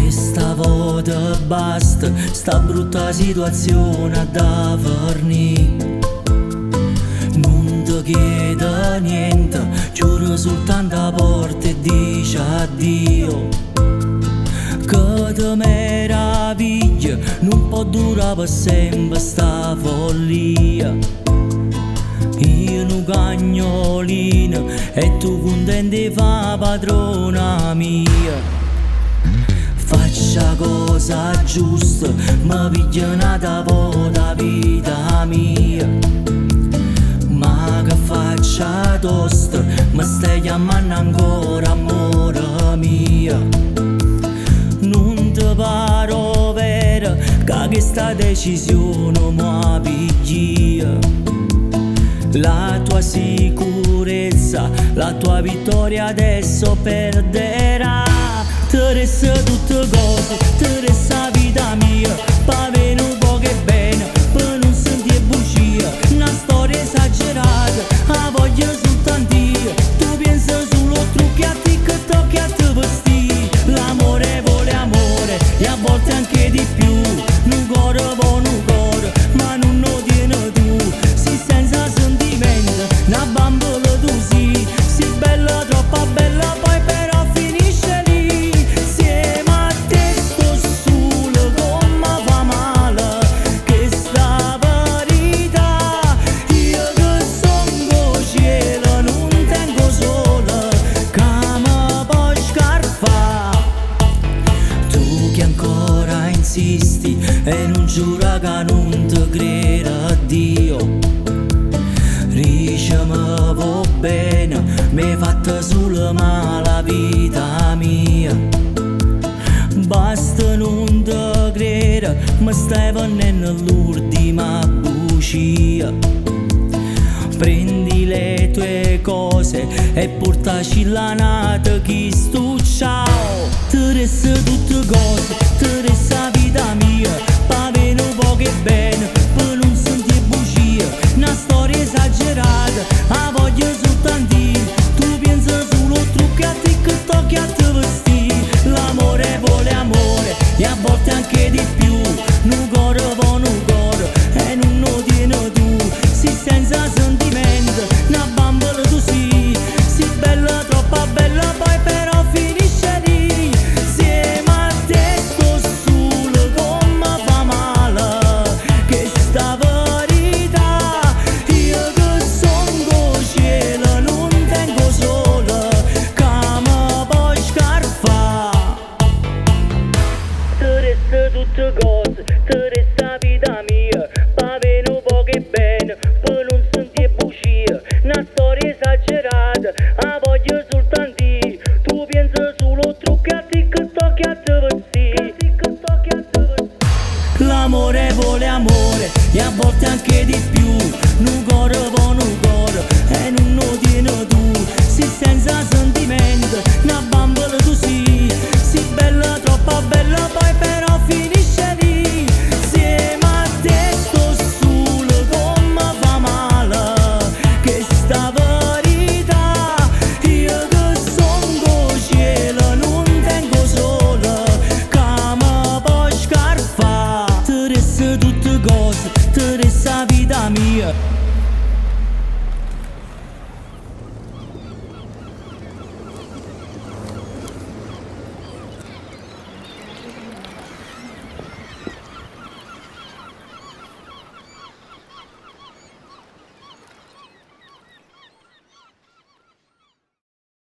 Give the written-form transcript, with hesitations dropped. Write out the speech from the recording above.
Questa volta basta, sta brutta situazione da fornì. Non ti chieda niente, giuro soltanto a porta e dice addio. Che ti meraviglia, non può durare per sempre sta follia. Io un cagnolino e tu contenti fa padrona mia. Faccia cosa giusta, mi piglia una da vita mia. Ma che faccia tosta, mi stai chiamando ancora amore mia. Non ti pare vera che questa decisione mi piglia. La tua sicurezza, la tua vittoria adesso perderà. Ti resta tutte cose, ti resta vita mia, pa' venire un po' che bene, per non sentire bugia. Una storia esagerata, la voglio soltanto io. Tu pensi solo trucchiati che tocchi a te vestire. L'amore vuole amore, e a volte anche di più. Un cuore vuole un cuore, ma non lo tieni tu. Si senza sentimento, una bambola tu sì. Si bella, troppo bella, poi però finisce lì. Insieme a te sto solo come fa male, che sta verità. Io che son co' cielo non tengo sola, che mi può scarfare. Tu che ancora insisti e non giura che non ti crede a Dio. Dice mi va bene, mi hai fatto solo male la vita mia. Basta non ti credere, mi stai venendo l'ultima bugia. Prendi le tue cose e portaci la nata chi stu ciao. Ti resta tutte cose, ti resta vita mia, pa' venire un po' che bene, per non sentire bugia. Una storia esagerata, la voglio soltanto io. Tu pensi solo truccati che tocchi a te vestire. L'amore vuole amore, e a volte anche di più. Un cuore vuole un cuore, e non lo tieni tu. Si senza sentimento, una bambola tu sì. Si bella, troppo bella, poi però finisce lì. Insieme a te sto solo come fa male, che sta verità. Io che son co' cielo non tengo sola, che mi può scarfare. Ti resta tutte cose, ti resta vita mia, pa' venire un po' che bene, per non sentire bugia. Una storia esagerata, la voglio soltanto io. Tu pensi solo truccati che tocchi a te vestire. L'amore vuole amore, e a volte anche di più. Un cuore vuole un cuore, e non lo tieni tu. Si senza sentimento, una bambola tu sì. Si bella, troppo bella, poi però finisce lì. Insieme a te sto solo come fa male, che sta verità. Io che son co' cielo non tengo sola, che mi può scarfare. Ti resta tutte cose, ti resta vita mia.